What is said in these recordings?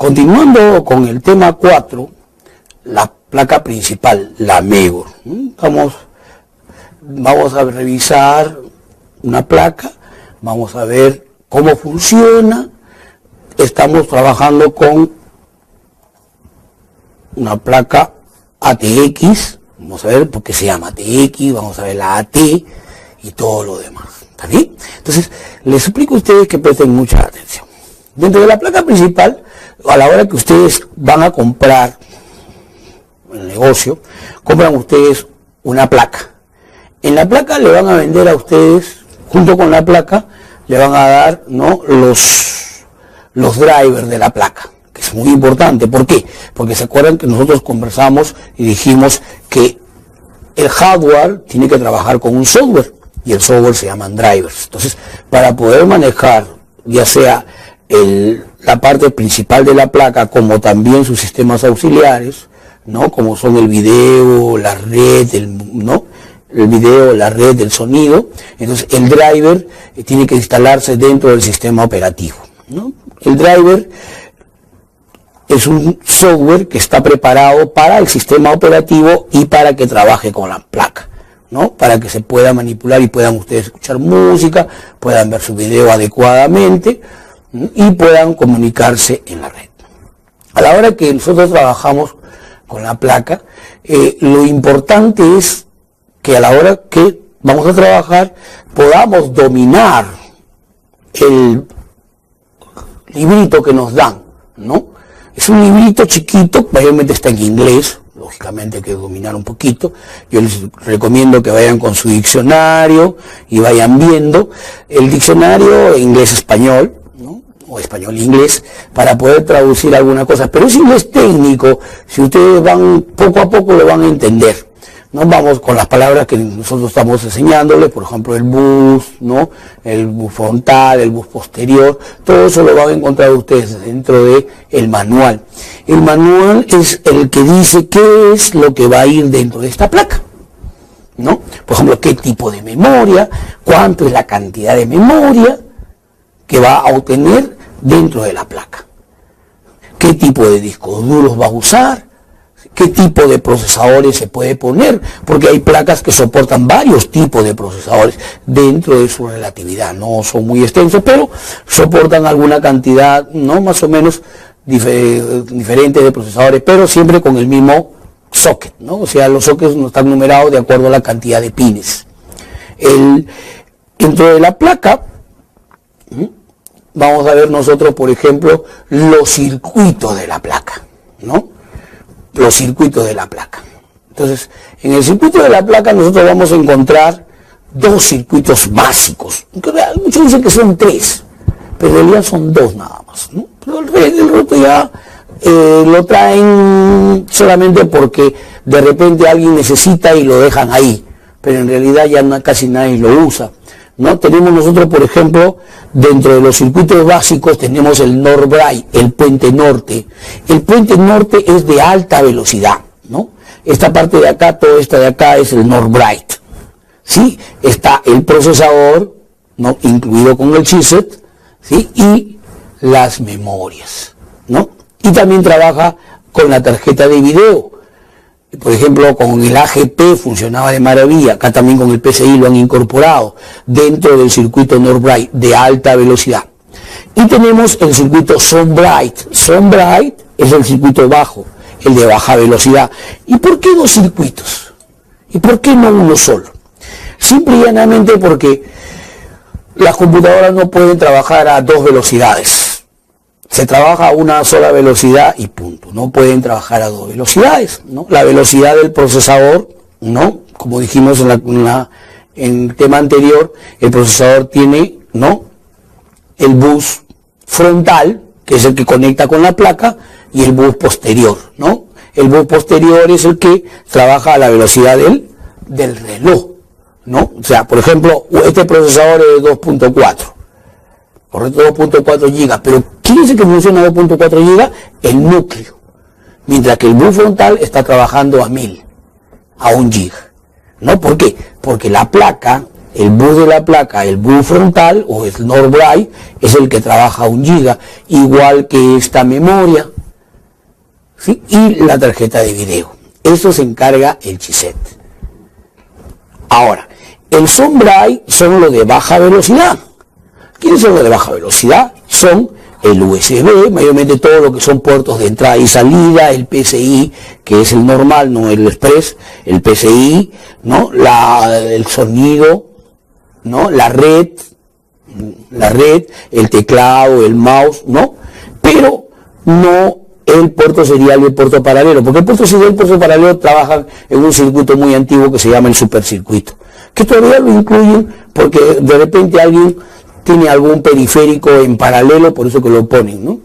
Continuando con el tema 4, la placa principal, la MEGOR. Vamos a revisar una placa, vamos a ver cómo funciona. Estamos trabajando con una placa ATX, vamos a ver por qué se llama ATX, vamos a ver la AT y todo lo demás. ¿Está bien? Entonces, les suplico a ustedes que presten mucha atención. Dentro de la placa principal, a la hora que ustedes van a comprar el negocio, compran ustedes una placa. En la placa le van a vender a ustedes, junto con la placa, le van a dar, ¿no?, los drivers de la placa, que es muy importante. ¿Por qué? Porque se acuerdan que nosotros conversamos y dijimos que el hardware tiene que trabajar con un software, y el software se llaman drivers. Entonces, para poder manejar, ya sea la parte principal de la placa, como también sus sistemas auxiliares, ¿no?, como son el video, la red, el video, la red, el sonido. Entonces el driver tiene que instalarse dentro del sistema operativo, ¿no? El driver es un software que está preparado para el sistema operativo y para que trabaje con la placa, ¿no?, para que se pueda manipular y puedan ustedes escuchar música, puedan ver su video adecuadamente y puedan comunicarse en la red. A la hora que nosotros trabajamos con la placa, lo importante es que a la hora que vamos a trabajar podamos dominar el librito que nos dan, ¿no? Es un librito chiquito, mayormente está en inglés, lógicamente hay que dominar un poquito. Yo les recomiendo que vayan con su diccionario y vayan viendo el diccionario inglés-español, ¿no?, o español-inglés, para poder traducir alguna cosa. Pero es inglés técnico, si ustedes van poco a poco lo van a entender. No vamos con las palabras que nosotros estamos enseñándoles, por ejemplo el bus, ¿no?, el bus frontal, el bus posterior, todo eso lo van a encontrar ustedes dentro de el manual. El manual es el que dice qué es lo que va a ir dentro de esta placa, ¿no? Por ejemplo, qué tipo de memoria, cuánto es la cantidad de memoria que va a obtener dentro de la placa, qué tipo de discos duros va a usar, qué tipo de procesadores se puede poner, porque hay placas que soportan varios tipos de procesadores dentro de su relatividad. No son muy extensos, pero soportan alguna cantidad, ¿no?, más o menos diferente de procesadores, pero siempre con el mismo socket, ¿no? O sea, los sockets no están numerados de acuerdo a la cantidad de pines. Dentro de la placa, vamos a ver nosotros, por ejemplo, los circuitos de la placa, ¿no? Los circuitos de la placa. Entonces, en el circuito de la placa nosotros vamos a encontrar dos circuitos básicos. Muchos dicen que son tres, pero en realidad son dos nada más, ¿no? Pero el resto ya lo traen solamente porque de repente alguien necesita y lo dejan ahí, pero en realidad ya casi nadie lo usa, ¿no? Tenemos nosotros, por ejemplo, dentro de los circuitos básicos tenemos el NOR Bright, el puente norte. El puente norte es de alta velocidad, ¿no? Esta parte de acá, toda esta de acá es el NOR Bright, ¿sí? Está el procesador, ¿no?, incluido con el chipset, ¿sí?, y las memorias, ¿no? Y también trabaja con la tarjeta de video. Por ejemplo, con el AGP funcionaba de maravilla. Acá también con el PCI lo han incorporado dentro del circuito NOR Bright de alta velocidad. Y tenemos el circuito Sun Bright. Sun Bright es el circuito bajo, el de baja velocidad. ¿Y por qué dos circuitos? ¿Y por qué no uno solo? Simple y llanamente porque las computadoras no pueden trabajar a dos velocidades. Se trabaja a una sola velocidad y punto. No pueden trabajar a dos velocidades, ¿no? La velocidad del procesador, ¿no?, como dijimos en el tema anterior, el procesador tiene, ¿no?, el bus frontal, que es el que conecta con la placa, y el bus posterior, ¿no? El bus posterior es el que trabaja a la velocidad del reloj, ¿no? O sea, por ejemplo, este procesador es 2.4. Correcto, 2.4 GB, pero ¿quién dice que funciona 2.4 GB? El núcleo, mientras que el bus frontal está trabajando a 1000, a 1 GB, ¿no? ¿Por qué? Porque la placa el bus de la placa, el bus frontal o el NOR Braille, es el que trabaja 1 GB, igual que esta memoria, ¿sí? Y la tarjeta de video. Eso se encarga el chipset. Ahora, el son Braille son los de baja velocidad. ¿Quiénes son los de baja velocidad? Son el USB, mayormente todo lo que son puertos de entrada y salida, el PCI, que es el normal, no el express, el PCI, ¿no? El sonido, ¿no? La red, el teclado, el mouse, ¿no? Pero no el puerto serial y el puerto paralelo, porque el puerto serial y el puerto paralelo trabajan en un circuito muy antiguo que se llama el supercircuito, que todavía lo incluyen porque de repente alguien tiene algún periférico en paralelo, por eso que lo ponen, ¿no?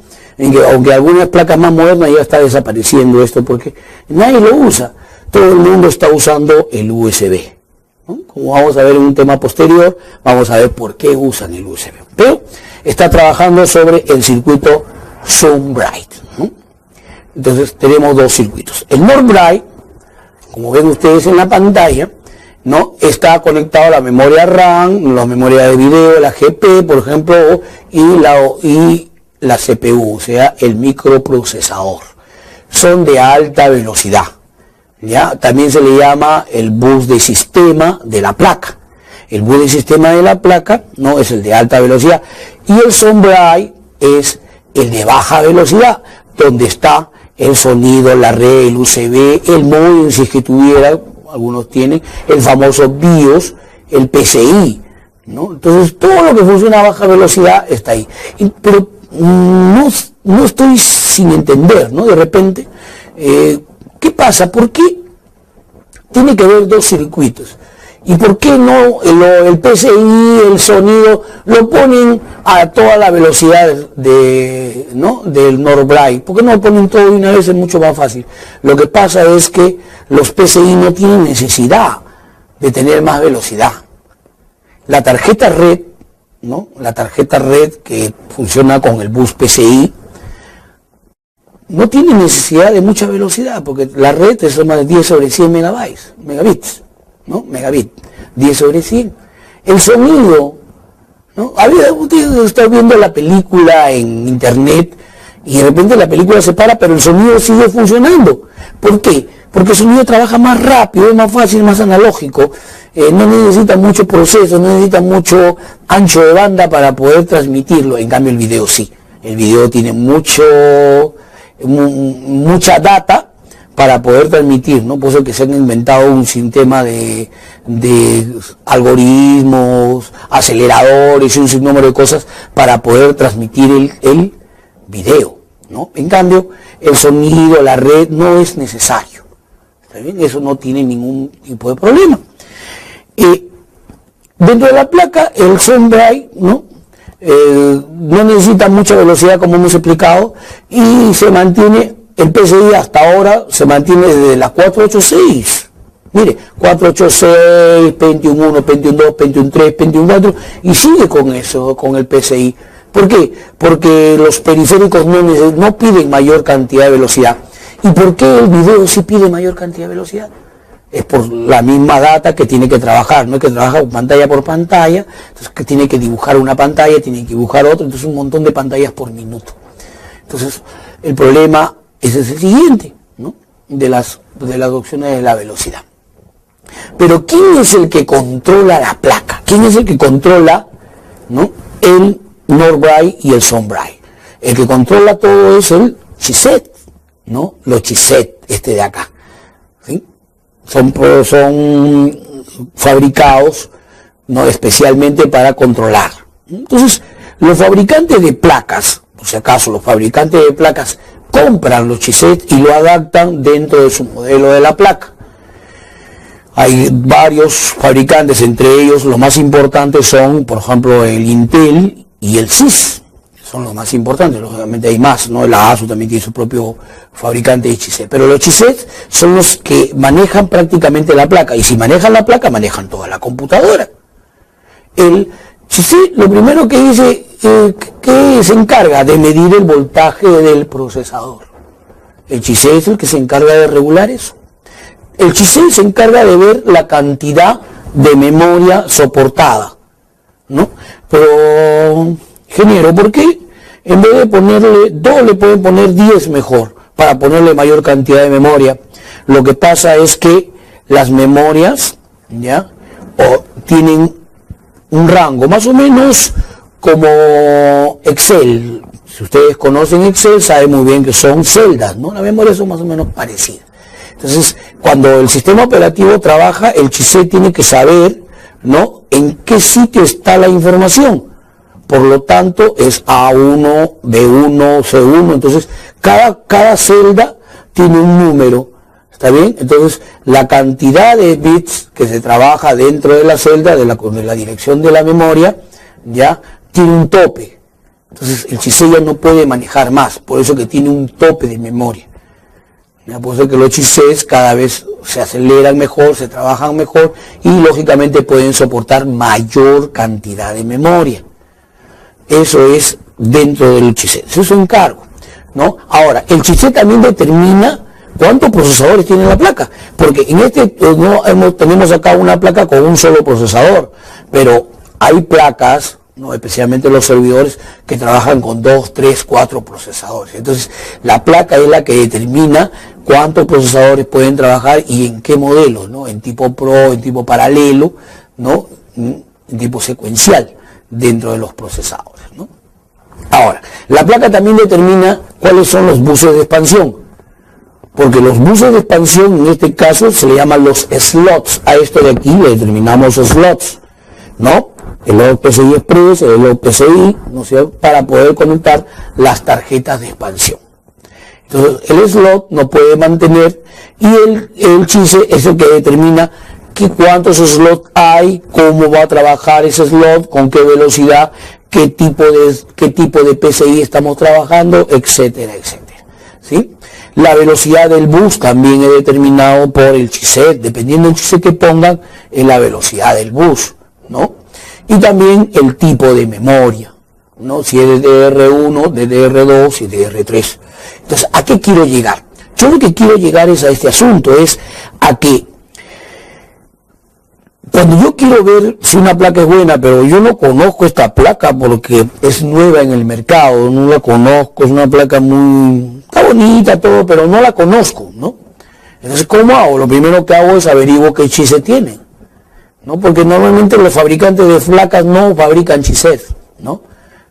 Aunque algunas placas más modernas ya está desapareciendo esto porque nadie lo usa, todo el mundo está usando el USB, ¿no? Como vamos a ver en un tema posterior, vamos a ver por qué usan el USB, pero está trabajando sobre el circuito Sound Braille, ¿no? Entonces tenemos 2 circuitos. El NOR Braille, como ven ustedes en la pantalla, ¿no? Está conectado a la memoria RAM, la memoria de video, la GP, por ejemplo, y la CPU, o sea, el microprocesador. Son de alta velocidad, ¿ya? También se le llama el bus de sistema de la placa. El bus de sistema de la placa, ¿no? Es el de alta velocidad. Y el Sound Braille es el de baja velocidad, donde está el sonido, la red, el USB, el módem, si es que tuviera, algunos tienen, el famoso BIOS, el PCI, ¿no? Entonces todo lo que funciona a baja velocidad está ahí. Pero no estoy sin entender, ¿no? De repente, ¿qué pasa? ¿Por qué tiene que haber 2 circuitos? ¿Y por qué no el PCI, el sonido, lo ponen a toda la velocidad ¿no? del NOR Braille? ¿Por qué no lo ponen todo de una vez? Es mucho más fácil. Lo que pasa es que los PCI no tienen necesidad de tener más velocidad. La tarjeta red, ¿no? La tarjeta red que funciona con el bus PCI, no tiene necesidad de mucha velocidad, porque la red es más de 10 sobre 100 megabits. ¿No? Megabit, 10 sobre 100. El sonido, ¿no? Usted está viendo la película en internet y de repente la película se para, pero el sonido sigue funcionando. ¿Por qué? Porque el sonido trabaja más rápido, es más fácil, más analógico, no necesita mucho proceso, no necesita mucho ancho de banda para poder transmitirlo. En cambio el video sí. El video tiene mucha data para poder transmitir, ¿no? Por eso que se han inventado un sistema de algoritmos, aceleradores y un sinnúmero de cosas para poder transmitir el video, ¿no? En cambio, el sonido, la red, no es necesario. ¿Está bien? Eso no tiene ningún tipo de problema. Dentro de la placa, el Sound Braille, ¿no? No necesita mucha velocidad, como hemos explicado, y se mantiene. El PCI hasta ahora se mantiene desde la 486. Mire, 486, Pentium 1, Pentium 2, Pentium 3, Pentium 4, y sigue con eso, con el PCI. ¿Por qué? Porque los periféricos no piden mayor cantidad de velocidad. ¿Y por qué el video sí pide mayor cantidad de velocidad? Es por la misma data que tiene que trabajar, no es que trabaja pantalla por pantalla, entonces que tiene que dibujar una pantalla, tiene que dibujar otra, entonces un montón de pantallas por minuto. Entonces, el problema ese es el siguiente, ¿no? de las opciones de la velocidad. Pero ¿quién es el que controla la placa? ¿Quién es el que controla, ¿no? el NOR Braille y el Sound Braille? El que controla todo es el chipset, ¿no? Los chipset, de acá, ¿sí? Son fabricados, ¿no? especialmente para controlar. Entonces, los fabricantes de placas, por si acaso, los fabricantes de placas compran los chipsets y lo adaptan dentro de su modelo de la placa. Hay varios fabricantes, entre ellos los más importantes son, por ejemplo, el Intel y el SIS. Son los más importantes, lógicamente hay más, ¿no? La ASUS también tiene su propio fabricante de chipset. Pero los chipsets son los que manejan prácticamente la placa. Y si manejan la placa, manejan toda la computadora. El chipset, lo primero que dice, que se encarga de medir el voltaje del procesador. El chipset es el que se encarga de regular eso. El chipset se encarga de ver la cantidad de memoria soportada, ¿no? Pero, ingeniero, ¿por qué en vez de ponerle 2 le pueden poner 10 mejor, para ponerle mayor cantidad de memoria? Lo que pasa es que las memorias, ¿ya?, tienen un rango, más o menos como Excel. Si ustedes conocen Excel, saben muy bien que son celdas, ¿no? Las memorias son más o menos parecidas. Entonces, cuando el sistema operativo trabaja, el chipset tiene que saber, ¿no?, en qué sitio está la información. Por lo tanto, es A1, B1, C1. Entonces, cada celda tiene un número. ¿Está bien? Entonces, la cantidad de bits que se trabaja dentro de la celda, de la dirección de la memoria, ya tiene un tope. Entonces, el chipset ya no puede manejar más. Por eso que tiene un tope de memoria. ¿Ya? Por eso que los chipsets cada vez se aceleran mejor, se trabajan mejor y, lógicamente, pueden soportar mayor cantidad de memoria. Eso es dentro del chipset. Eso es un encargo, ¿no? Ahora, el chipset también determina cuántos procesadores tiene la placa, porque en tenemos acá una placa con un solo procesador, pero hay placas, ¿no?, especialmente los servidores, que trabajan con 2, 3, 4 procesadores. Entonces, la placa es la que determina cuántos procesadores pueden trabajar y en qué modelos, ¿no?, en tipo Pro, en tipo paralelo, ¿no?, en tipo secuencial dentro de los procesadores, ¿no? Ahora, la placa también determina cuáles son los buses de expansión, porque los buses de expansión en este caso se le llaman los slots. A esto de aquí le determinamos slots, ¿no? El slot PCI Express, el slot PCI, ¿no sé?, para poder conectar las tarjetas de expansión. Entonces, el slot no puede mantener, y el chipset es el que determina cuántos slots hay, cómo va a trabajar ese slot, con qué velocidad, qué tipo de PCI estamos trabajando, etcétera, etcétera, ¿sí? La velocidad del bus también es determinado por el chipset. Dependiendo del chipset que pongan, es la velocidad del bus, ¿no? Y también el tipo de memoria, ¿no? Si es DDR1, DDR2, si es DDR3. Entonces, ¿a qué quiero llegar? Yo lo que quiero llegar es a este asunto, es a que cuando yo quiero ver si una placa es buena, pero yo no conozco esta placa porque es nueva en el mercado, no la conozco, es una placa está bonita todo, pero no la conozco, ¿no? Entonces, ¿cómo hago? Lo primero que hago es averiguo qué chipset tiene, ¿no? Porque normalmente los fabricantes de placas no fabrican chipsets, ¿no?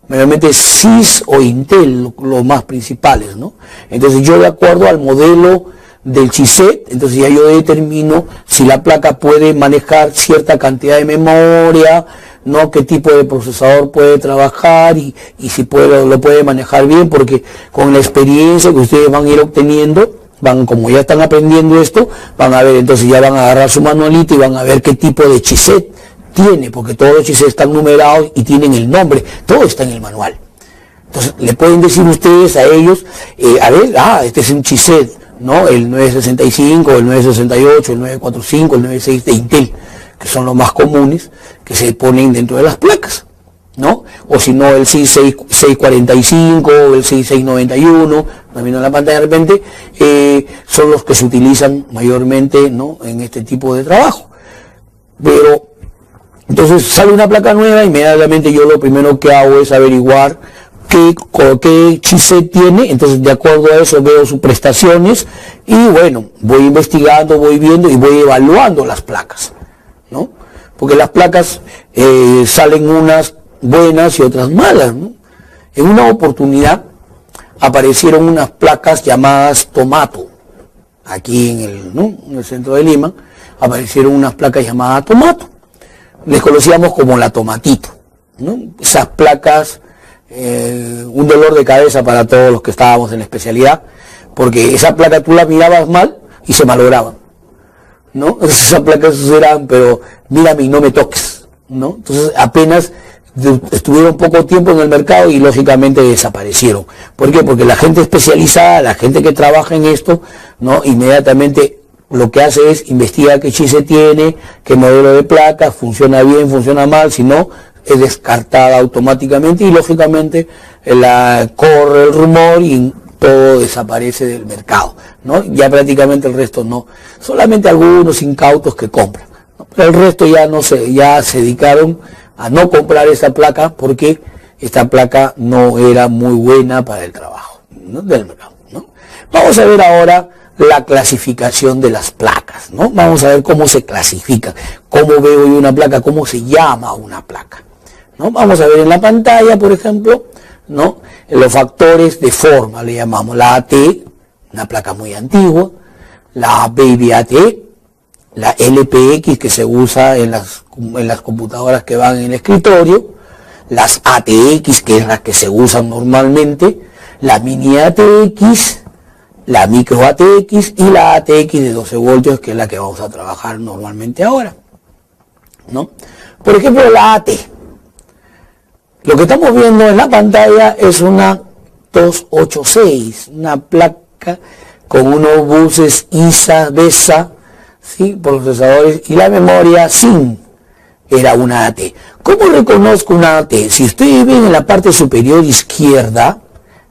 Normalmente CIS o Intel, los más principales, ¿no? Entonces, yo, de acuerdo al modelo del chipset, entonces ya yo determino si la placa puede manejar cierta cantidad de memoria, ¿no?, qué tipo de procesador puede trabajar y si lo puede manejar bien, porque con la experiencia que ustedes van a ir obteniendo, como ya están aprendiendo esto, van a ver, entonces ya van a agarrar su manualito y van a ver qué tipo de chipset tiene, porque todos los chipsets están numerados y tienen el nombre, todo está en el manual. Entonces le pueden decir ustedes a ellos, a ver, este es un chipset, ¿no?, el 965, el 968, el 945, el 96 de Intel, que son los más comunes que se ponen dentro de las placas, ¿no? O si no, el 6645, el 6691, también en la pantalla de repente, son los que se utilizan mayormente, ¿no?, en este tipo de trabajo. Pero, entonces sale una placa nueva, inmediatamente yo lo primero que hago es averiguar qué chipset tiene. Entonces, de acuerdo a eso, veo sus prestaciones y, bueno, voy investigando, voy viendo y voy evaluando las placas, ¿no? Porque las placas salen unas buenas y otras malas, ¿no? En una oportunidad aparecieron unas placas llamadas Tomato. Aquí en el centro de Lima aparecieron unas placas llamadas Tomato. Les conocíamos como la Tomatito, ¿no? Esas placas, un dolor de cabeza para todos los que estábamos en la especialidad, porque esa placa tú la mirabas mal y se malograban, ¿no? Esas placas eran, pero mírame y no me toques, ¿no? Entonces apenas estuvieron poco tiempo en el mercado y lógicamente desaparecieron. ¿Por qué? Porque la gente especializada, la gente que trabaja en esto, ¿no?, inmediatamente lo que hace es investigar qué chipset tiene, qué modelo de placa, funciona bien, funciona mal, si no, es descartada automáticamente y lógicamente corre el rumor y todo desaparece del mercado, ¿no? Ya prácticamente el resto no, solamente algunos incautos que compran, ¿no? El resto ya se dedicaron a no comprar esta placa porque esta placa no era muy buena para el trabajo, ¿no?, del mercado, ¿no? Vamos a ver ahora la clasificación de las placas, ¿no? Vamos a ver cómo se clasifica, cómo veo yo una placa, cómo se llama una placa, ¿no? Vamos a ver en la pantalla, por ejemplo, ¿no?, los factores de forma, le llamamos la AT, una placa muy antigua, la Baby AT, la LPX que se usa en las computadoras que van en el escritorio, las ATX que es las que se usan normalmente, la Mini ATX, la Micro ATX y la ATX de 12 voltios que es la que vamos a trabajar normalmente ahora, ¿no? Por ejemplo, la AT. Lo que estamos viendo en la pantalla es una 286, una placa con unos buses ISA, BESA, ¿sí?, procesadores, y la memoria SIM era una AT. ¿Cómo reconozco una AT? Si ustedes ven en la parte superior izquierda,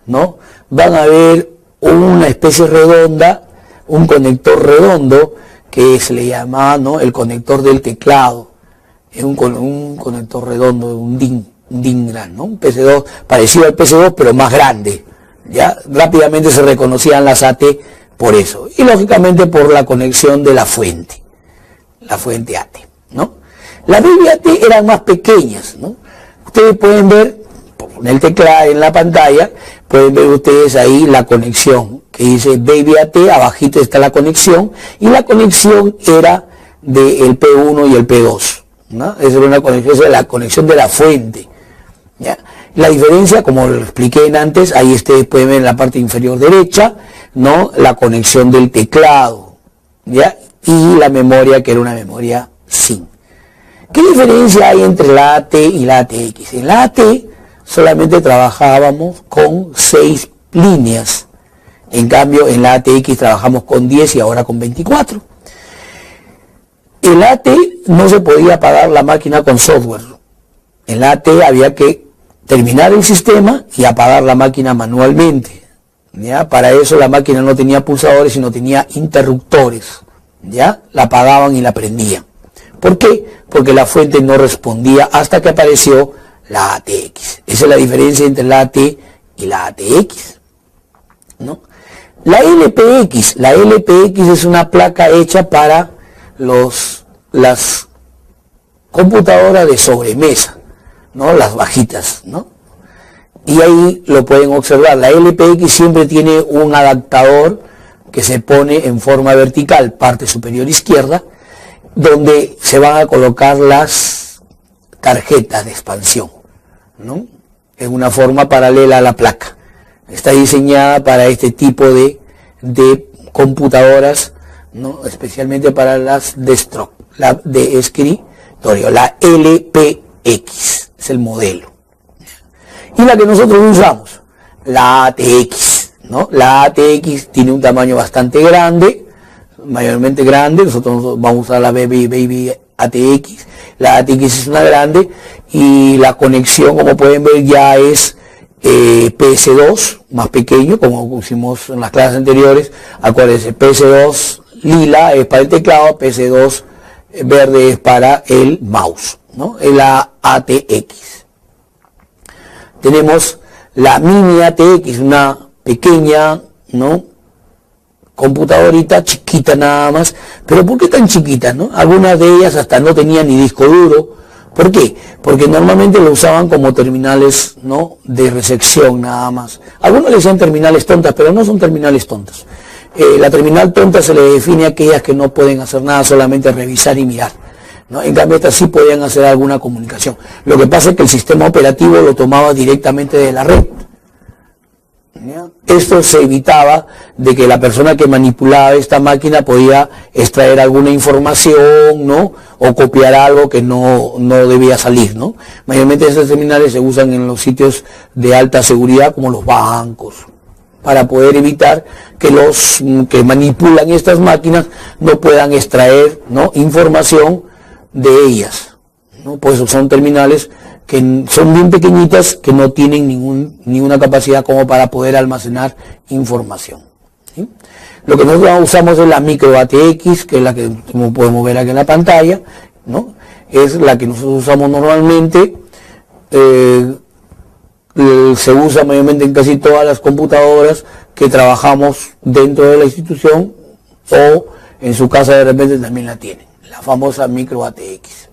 ¿no?, van a ver una especie redonda, un conector redondo que se le llama, ¿no?, el conector del teclado. Es un conector redondo, un DIN grande, ¿no?, un PC2 parecido al PC2 pero más grande. Ya rápidamente se reconocían las AT por eso, y lógicamente por la conexión de la fuente AT, ¿no? Las Baby AT eran más pequeñas, ¿no? Ustedes pueden ver en el teclado, en la pantalla, pueden ver ustedes ahí la conexión que dice Baby AT, abajito está la conexión, y la conexión era del P1 y el P2, ¿no? Esa era la conexión de la fuente, ¿ya? La diferencia, como lo expliqué antes, ahí ustedes pueden ver en la parte inferior derecha, ¿no?, la conexión del teclado, ¿ya?, y la memoria, que era una memoria SIM. ¿Qué diferencia hay entre la AT y la ATX? En la AT solamente trabajábamos con 6 líneas, en cambio en la ATX trabajamos con 10 y ahora con 24. En la AT no se podía apagar la máquina con software. En la AT había que terminar el sistema y apagar la máquina manualmente, ¿ya? Para eso la máquina no tenía pulsadores, sino tenía interruptores, ¿ya? La apagaban y la prendían. ¿Por qué? Porque la fuente no respondía hasta que apareció la ATX. Esa es la diferencia entre la AT y la ATX, ¿no? La LPX es una placa hecha para las computadoras de sobremesa, ¿no?, las bajitas, ¿no? Y ahí lo pueden observar. La LPX siempre tiene un adaptador que se pone en forma vertical, parte superior izquierda, donde se van a colocar las tarjetas de expansión, ¿no?, en una forma paralela a la placa. Está diseñada para este tipo de computadoras, ¿no?, especialmente para las desktop, la de escritorio, la LPX es el modelo. Y la que nosotros usamos, la ATX, ¿no? La ATX tiene un tamaño bastante grande, mayormente grande. Nosotros vamos a usar la Baby ATX. La ATX es una grande y la conexión, como pueden ver, ya es PS2 más pequeño, como pusimos en las clases anteriores. Acuérdense, PS2 lila es para el teclado, PS2 verde es para el mouse, ¿no? Es la ATX. Tenemos la Mini ATX, una pequeña, ¿no?, computadorita chiquita nada más. Pero ¿por qué tan chiquita, no? Algunas de ellas hasta no tenían ni disco duro. ¿Por qué? Porque normalmente lo usaban como terminales, ¿no?, de recepción nada más. Algunos le decían terminales tontas, pero no son terminales tontas. La terminal tonta se le define a aquellas que no pueden hacer nada, solamente revisar y mirar, ¿no? En cambio estas sí podían hacer alguna comunicación. Lo que pasa es que el sistema operativo lo tomaba directamente de la red, ¿ya? Esto se evitaba de que la persona que manipulaba esta máquina podía extraer alguna información, ¿no?, o copiar algo que no debía salir, ¿no? Mayormente esas terminales se usan en los sitios de alta seguridad como los bancos, para poder evitar que los que manipulan estas máquinas no puedan extraer, ¿no?, información de ellas, ¿no? Por eso son terminales que son bien pequeñitas, que no tienen ninguna capacidad como para poder almacenar información, ¿sí? Lo que nosotros usamos es la Micro ATX, que es la que, como podemos ver aquí en la pantalla, ¿no? Es la que nosotros usamos normalmente, se usa mayormente en casi todas las computadoras que trabajamos dentro de la institución, o en su casa de repente también la tienen, la famosa micro ATX.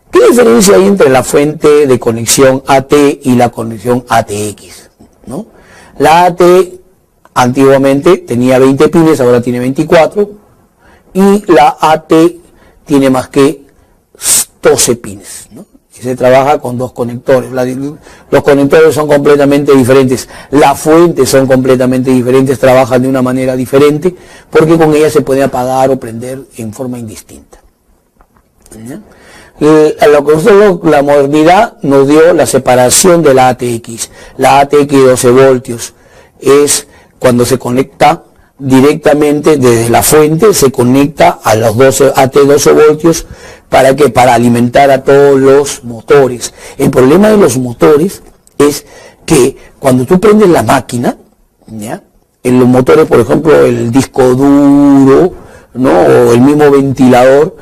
¿Qué diferencia hay entre la fuente de conexión AT y la conexión ATX? ¿No? La AT antiguamente tenía 20 pines, ahora tiene 24, y la AT tiene más que 12 pines, ¿no? Y se trabaja con dos conectores. Los conectores son completamente diferentes, las fuentes son completamente diferentes, trabajan de una manera diferente, porque con ellas se puede apagar o prender en forma indistinta. ¿Ya? Lo que nosotros, la modernidad nos dio la separación de la ATX. La ATX de 12 voltios es cuando se conecta directamente desde la fuente, se conecta a los 12 voltios. ¿Para qué? Para alimentar a todos los motores. El problema de los motores es que cuando tú prendes la máquina, ¿ya? En los motores, por ejemplo, el disco duro, ¿no? O el mismo ventilador,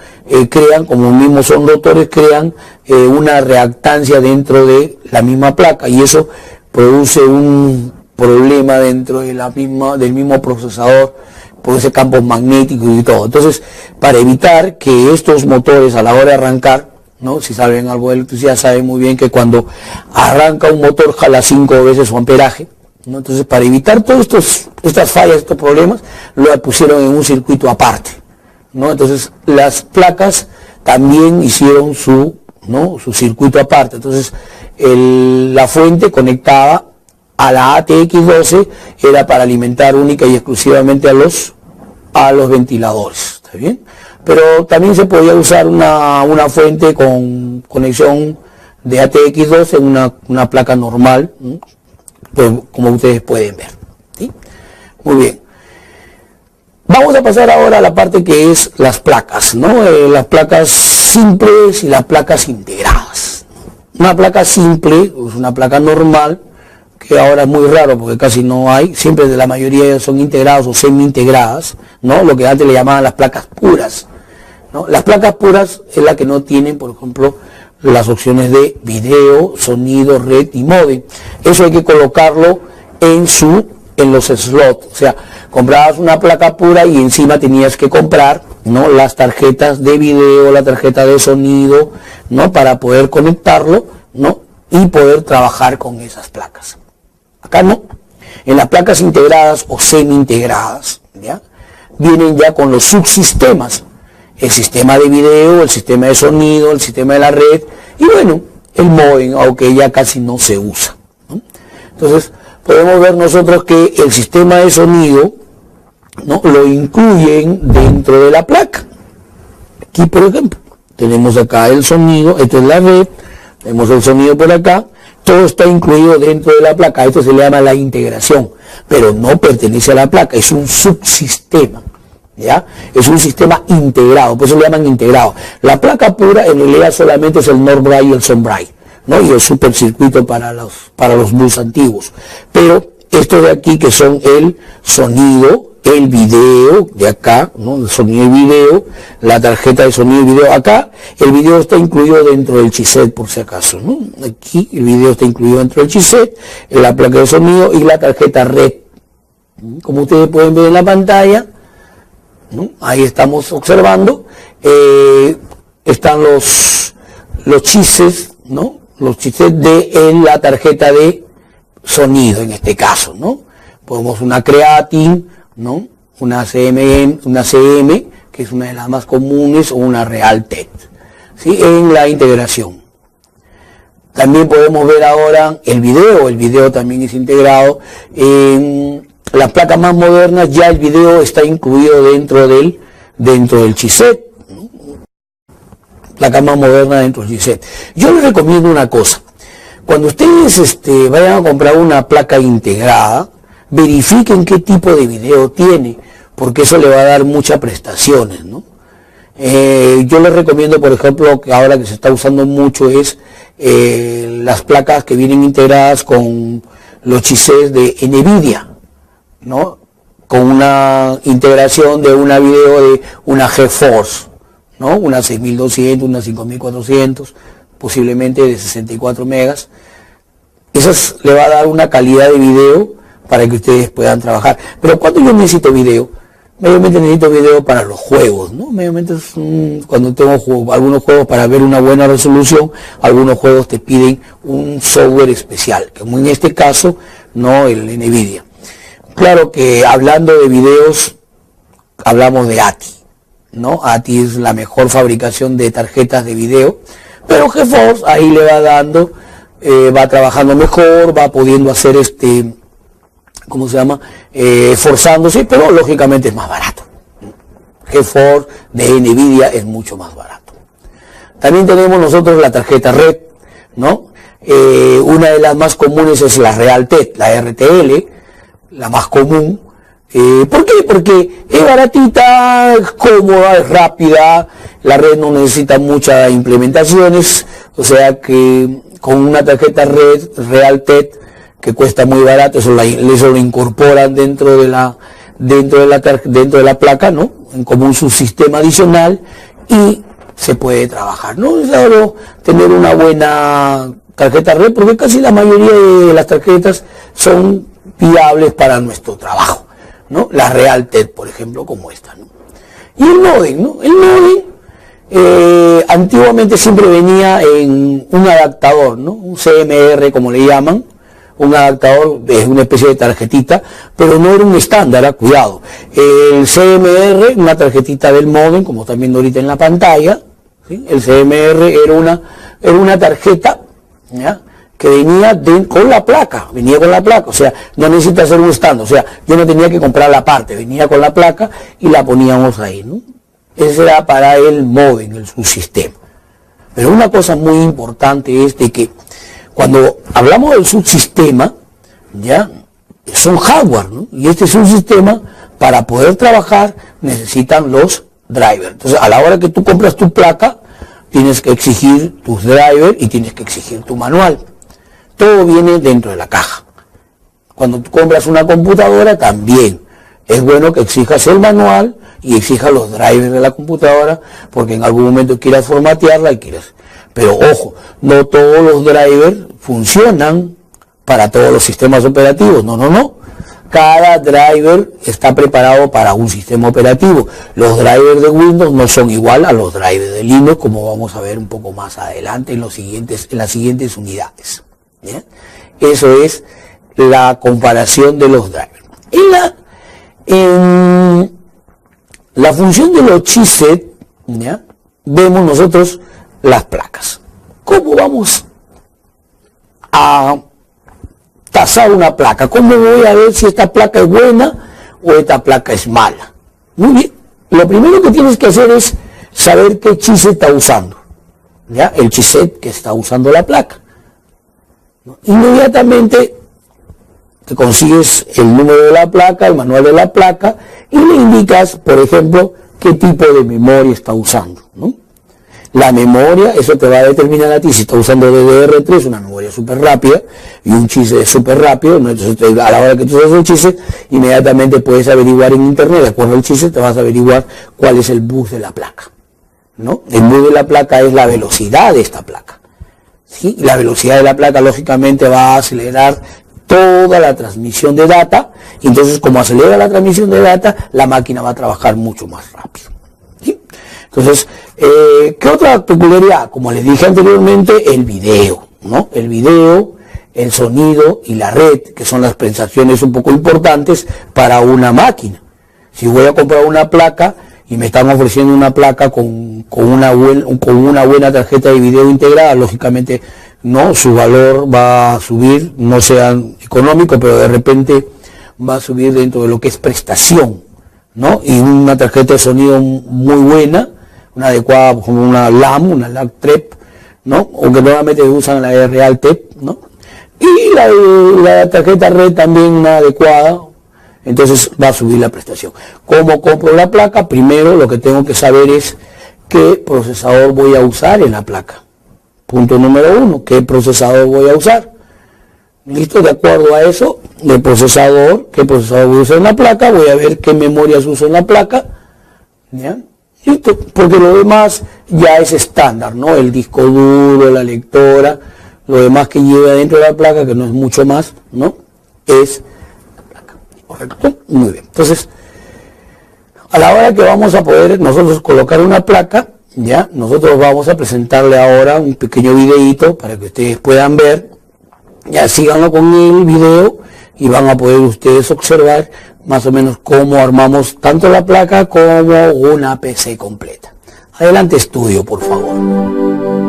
crean, como mismos son rotores, crean una reactancia dentro de la misma placa, y eso produce un problema dentro de del mismo procesador, produce campos magnéticos y todo. Entonces, para evitar que estos motores a la hora de arrancar, ¿no? Si saben algo de electricidad, saben muy bien que cuando arranca un motor jala 5 veces su amperaje, ¿no? Entonces, para evitar todas estas fallas, estos problemas, lo pusieron en un circuito aparte, ¿no? Entonces, las placas también hicieron su circuito aparte. Entonces, la fuente conectada a la ATX12 era para alimentar única y exclusivamente a los ventiladores, ¿está bien? Pero también se podía usar una fuente con conexión de ATX12 en una placa normal, pues, como ustedes pueden ver, ¿sí? Muy bien. Vamos a pasar ahora a la parte que es las placas, ¿no? Las placas simples y las placas integradas. Una placa simple es una placa normal, que ahora es muy raro porque casi no hay, siempre la mayoría son integradas o semi-integradas, ¿no? Lo que antes le llamaban las placas puras, ¿no? Las placas puras es la que no tienen, por ejemplo, las opciones de video, sonido, red y módem. Eso hay que colocarlo en los slots, o sea, comprabas una placa pura y encima tenías que comprar, ¿no? Las tarjetas de video, la tarjeta de sonido, ¿no? Para poder conectarlo, ¿no? Y poder trabajar con esas placas. Acá no. En las placas integradas o semi-integradas, ¿ya? Vienen ya con los subsistemas. El sistema de video, el sistema de sonido, el sistema de la red y bueno, el módem, aunque ya casi no se usa, ¿no? Entonces, podemos ver nosotros que el sistema de sonido, ¿no? Lo incluyen dentro de la placa. Aquí, por ejemplo, tenemos acá el sonido, esta es la red, tenemos el sonido por acá, todo está incluido dentro de la placa. Esto se le llama la integración, pero no pertenece a la placa, es un subsistema, ¿ya? Es un sistema integrado, por eso le llaman integrado. La placa pura en realidad solamente es el NOR Braille y el SON Braille, ¿no? Y el supercircuito para los bus antiguos. Pero estos de aquí, que son el sonido, el video de acá, ¿no? El sonido y video, la tarjeta de sonido y video acá, el video está incluido dentro del chipset, por si acaso, ¿no? Aquí el video está incluido dentro del chipset, en la placa de sonido y la tarjeta red. Como ustedes pueden ver en la pantalla, ¿no? Ahí estamos observando, están los chipsets, ¿no? Los chipsets en la tarjeta de sonido, en este caso, ¿no? Podemos una Creatin, ¿no? Una CM, que es una de las más comunes, o una Realtek, ¿sí? En la integración. También podemos ver ahora el video también es integrado. En las placas más modernas ya el video está incluido dentro del chipset, ¿no? Placa más moderna dentro del chipset. Yo les recomiendo una cosa. Cuando ustedes vayan a comprar una placa integrada, verifiquen qué tipo de video tiene, porque eso le va a dar muchas prestaciones, ¿no? Yo les recomiendo, por ejemplo, que ahora que se está usando mucho es las placas que vienen integradas con los chipsets de NVIDIA, ¿no? Con una integración de una video de una GeForce, ¿no? Una 6200, una 5400, posiblemente de 64 megas. Eso le va a dar una calidad de video para que ustedes puedan trabajar. Pero cuando yo necesito video, mayormente necesito video para los juegos, ¿no? Mayormente cuando tengo algunos juegos para ver una buena resolución, algunos juegos te piden un software especial, como en este caso, no el NVIDIA. Claro que hablando de videos, hablamos de ATI, ¿no? ATI es la mejor fabricación de tarjetas de video, pero GeForce ahí le va dando, va trabajando mejor, va pudiendo hacer ¿cómo se llama? Esforzándose, pero lógicamente es más barato. GeForce de NVIDIA es mucho más barato. También tenemos nosotros la tarjeta Red, ¿no? Una de las más comunes es la Realtek, la RTL, la más común. ¿Por qué? Porque es baratita, es cómoda, es rápida, la red no necesita muchas implementaciones, o sea que con una tarjeta Red Realtek que cuesta muy barato, eso lo incorporan dentro de la placa, ¿no? Como un subsistema adicional y se puede trabajar. No es necesario tener una buena tarjeta Red porque casi la mayoría de las tarjetas son viables para nuestro trabajo, ¿no? La Realtek, por ejemplo, como esta, ¿no? Y el modem, ¿no? El modem antiguamente siempre venía en un adaptador, ¿no? Un CMR, como le llaman. Un adaptador es una especie de tarjetita, pero no era un estándar, cuidado. El CMR, una tarjetita del modem, como están viendo ahorita en la pantalla, ¿sí? El CMR era una tarjeta, ¿ya? Que venía con la placa, o sea, no necesita ser un estándar, o sea, yo no tenía que comprar la parte, venía con la placa y la poníamos ahí, ¿no? Ese era para el modem, el subsistema. Pero una cosa muy importante es de que cuando hablamos del subsistema, ya son hardware, ¿no? Y este subsistema, para poder trabajar, necesitan los drivers. Entonces, a la hora que tú compras tu placa, tienes que exigir tus drivers y tienes que exigir tu manual. Todo viene dentro de la caja. Cuando tú compras una computadora, también es bueno que exijas el manual y exijas los drivers de la computadora, porque en algún momento quieras formatearla y quieras. Pero ojo, no todos los drivers funcionan para todos los sistemas operativos. No. Cada driver está preparado para un sistema operativo. Los drivers de Windows no son igual a los drivers de Linux, como vamos a ver un poco más adelante en las siguientes unidades. ¿Ya? Eso es la comparación de los drivers. En la función de los chipsets, ¿ya? Vemos nosotros las placas. ¿Cómo vamos a tasar una placa? ¿Cómo voy a ver si esta placa es buena o esta placa es mala? Muy bien. Lo primero que tienes que hacer es saber qué chipset está usando, ¿ya? El chipset que está usando la placa. Inmediatamente te consigues el número de la placa, el manual de la placa y le indicas, por ejemplo, qué tipo de memoria está usando, ¿no? La memoria, eso te va a determinar a ti si está usando DDR3, una memoria súper rápida, y un chipset súper rápido, ¿no? Entonces a la hora que tú usas el chipset, inmediatamente puedes averiguar en internet, de acuerdo al chipset, te vas a averiguar cuál es el bus de la placa, ¿no? El bus de la placa es la velocidad de esta placa, ¿sí? La velocidad de la placa, lógicamente, va a acelerar toda la transmisión de data, y entonces como acelera la transmisión de data, la máquina va a trabajar mucho más rápido. ¿Sí? Entonces, ¿qué otra peculiaridad? Como les dije anteriormente, el video, ¿no? El video, el sonido y la red, que son las prestaciones un poco importantes para una máquina. Si voy a comprar una placa y me están ofreciendo una placa con una buena tarjeta de video integrada, lógicamente, no, su valor va a subir, no sea económico, pero de repente va a subir dentro de lo que es prestación, ¿no? Y una tarjeta de sonido muy buena, una adecuada como una LAM, una LAC-TREP, ¿no? Aunque normalmente usan la Realtek, ¿no? Y la tarjeta red también una adecuada, entonces va a subir la prestación. ¿Cómo compro la placa? Primero lo que tengo que saber es qué procesador voy a usar en la placa. Punto número 1, ¿qué procesador voy a usar? Listo, de acuerdo a eso, qué procesador voy a usar en la placa, voy a ver qué memorias uso en la placa, ¿ya? ¿Listo? Porque lo demás ya es estándar, ¿no? El disco duro, la lectora, lo demás que lleva dentro de la placa, que no es mucho más, ¿no? Es la placa, ¿correcto? Muy bien. Entonces, a la hora que vamos a poder nosotros colocar una placa, ya, nosotros vamos a presentarle ahora un pequeño videíto para que ustedes puedan ver, ya síganlo con el video y van a poder ustedes observar más o menos cómo armamos tanto la placa como una PC completa. Adelante estudio, por favor.